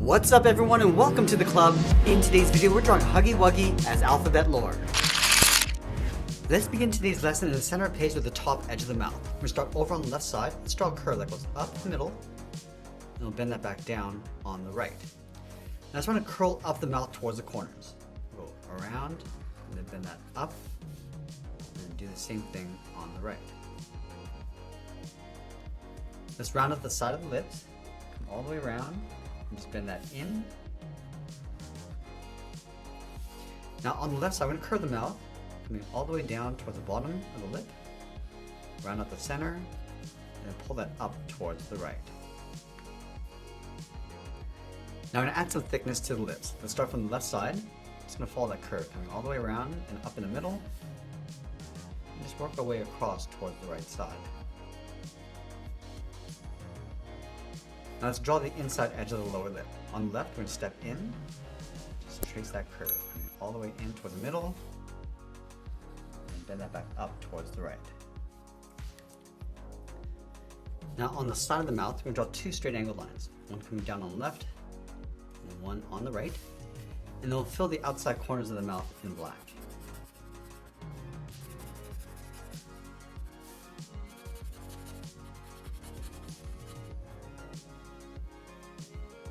What's up everyone and welcome to the club. In today's video we're drawing Huggy Wuggy as alphabet lore. Let's begin today's lesson in the center of the page with the top edge of the mouth. We're going to start over on the left side. Let's draw a curve that goes up the middle and we'll bend that back down on the right. Now I just want to curl up the mouth towards the corners. Go around and then bend that up and then do the same thing on the right. Let's round up the side of the lips, come all the way around. And just bend that in. Now on the left side, I'm going to curve the mouth, coming all the way down towards the bottom of the lip, round out the center, and then pull that up towards the right. Now I'm going to add some thickness to the lips. Let's start from the left side. Just going to follow that curve, coming all the way around and up in the middle, and just work our way across towards the right side. Now let's draw the inside edge of the lower lip. On the left, we're going to step in, just trace that curve, coming all the way in towards the middle, and bend that back up towards the right. Now on the side of the mouth, we're going to draw two straight angled lines, one coming down on the left, and one on the right, and they'll fill the outside corners of the mouth in black.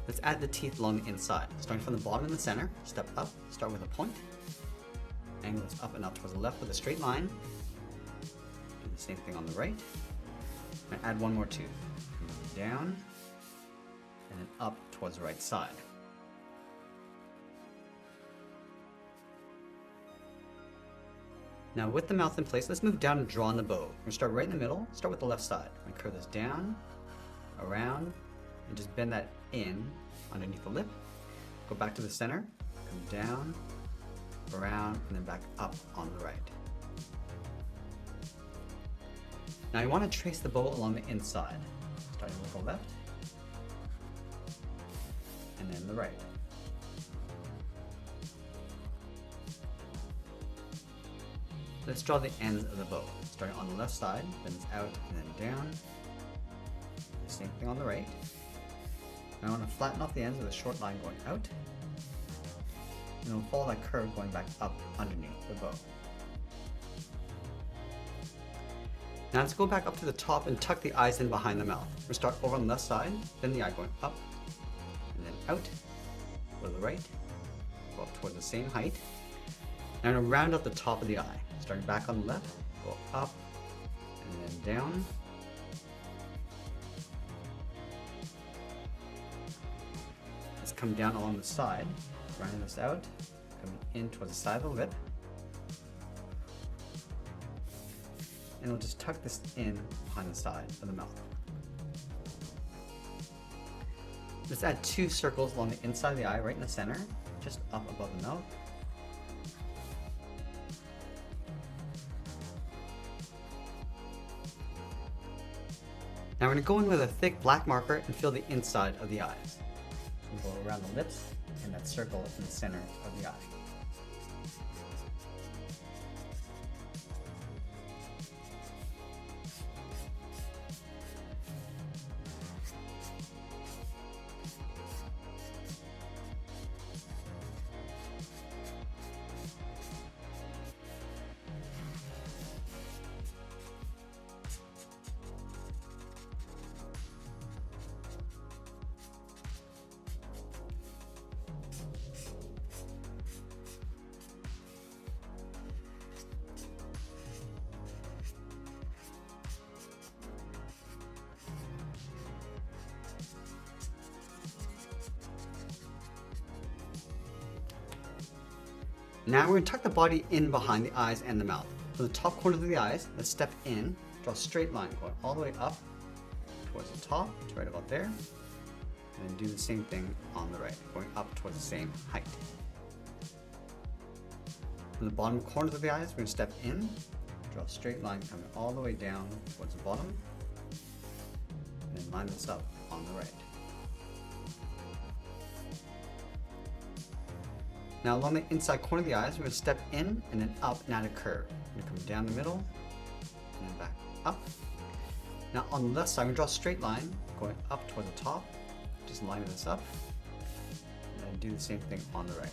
Let's add the teeth along the inside. Starting from the bottom in the center, step up, start with a point, angle this up and up towards the left with a straight line. Do the same thing on the right. And add one more tooth. Down, and then up towards the right side. Now with the mouth in place, let's move down and draw on the bow. We're going to start right in the middle, start with the left side. We're going to curve this down, around, and just bend that in underneath the lip. Go back to the center, come down, around, and then back up on the right. Now you want to trace the bow along the inside, starting with the left, and then the right. Let's draw the ends of the bow, starting on the left side, bends out and then down. The same thing on the right. Now I want to flatten off the ends with a short line going out, and we'll follow that curve going back up underneath the bow. Now let's go back up to the top and tuck the eyes in behind the mouth. We'll start over on the left side, then the eye going up, and then out, go to the right, go up towards the same height. Now I'm going to round out the top of the eye, starting back on the left, go up, and then down. Come down along the side, rounding this out, coming in towards the side of the lip. And we'll just tuck this in behind the side of the mouth. Let's add two circles along the inside of the eye, right in the center, just up above the mouth. Now we're going to go in with a thick black marker and fill the inside of the eyes. We'll go around the lips and that circle in the center of the eye. Now we're going to tuck the body in behind the eyes and the mouth. From the top corner of the eyes, let's step in, draw a straight line going all the way up towards the top, to right about there, and then do the same thing on the right, going up towards the same height. From the bottom corners of the eyes, we're going to step in, draw a straight line coming all the way down towards the bottom, and then line this up on the right. Now along the inside corner of the eyes, we're going to step in and then up and add a curve. We're going to come down the middle and then back up. Now on the left side, I'm going to draw a straight line going up toward the top. Just line this up. And do the same thing on the right.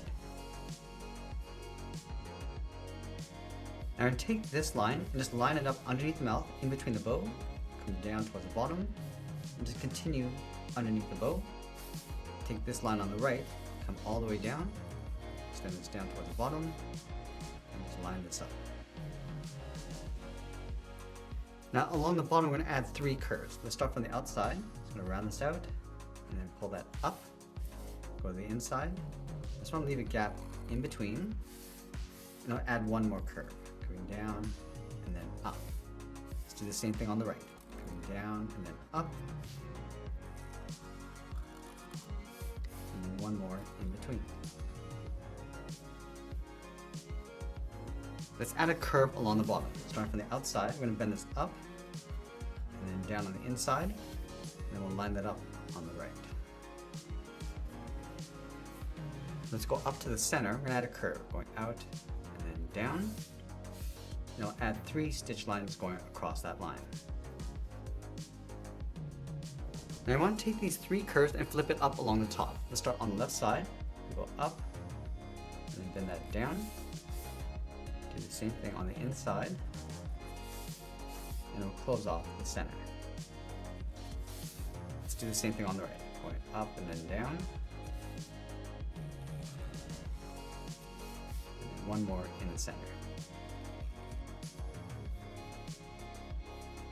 Now take this line and just line it up underneath the mouth, in between the bow, come down towards the bottom, and just continue underneath the bow. Take this line on the right, come all the way down, extend this down towards the bottom, and just line this up. Now along the bottom, we're going to add 3 curves. Let's start from the outside. Just going to round this out, and then pull that up, go to the inside. Just want to leave a gap in between, and I'll add 1 more curve. Coming down and then up. Let's do the same thing on the right. Coming down and then up. And then 1 more in between. Let's add a curve along the bottom. Starting from the outside, we're going to bend this up and then down on the inside. And then we'll line that up on the right. Let's go up to the center. We're going to add a curve going out and then down. And I'll add 3 stitch lines going across that line. Now I want to take these 3 curves and flip it up along the top. Let's start on the left side, go up, and then bend that down. Do the same thing on the inside, and it'll close off the center. Let's do the same thing on the right, going up and then down. And then 1 more in the center.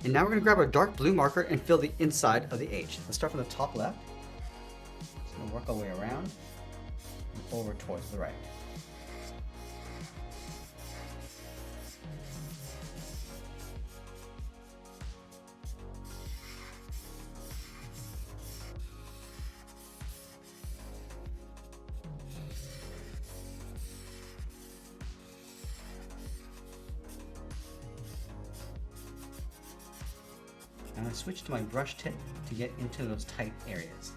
And now we're going to grab our dark blue marker and fill the inside of the H. Let's start from the top left. Just going to work our way around and over towards the right. I'm going to switch to my brush tip to get into those tight areas.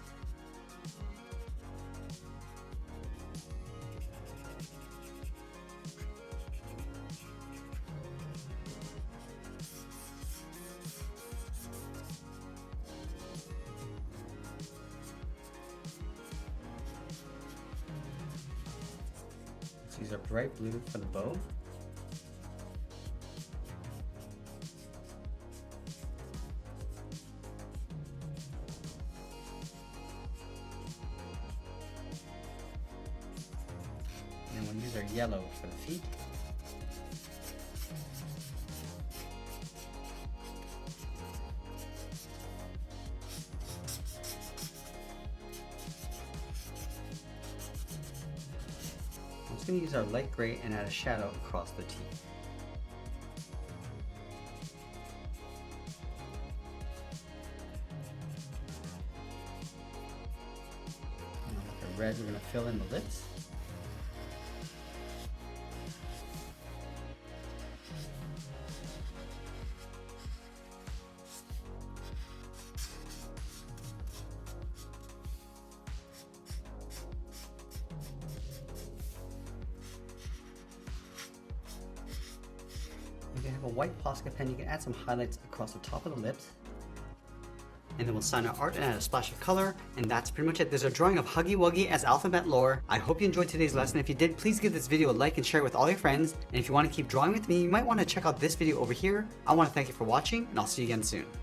Let's use our bright blue for the bow. And we'll use our yellow for the feet. I'm just going to use our light gray and add a shadow across the T. Now with the red, we're going to fill in the lips. If you have a white Posca pen, you can add some highlights across the top of the lips. And then we'll sign our art and add a splash of color. And that's pretty much it. There's a drawing of Huggy Wuggy as alphabet lore. I hope you enjoyed today's lesson. If you did, please give this video a like and share it with all your friends. And if you want to keep drawing with me, you might want to check out this video over here. I want to thank you for watching, and I'll see you again soon.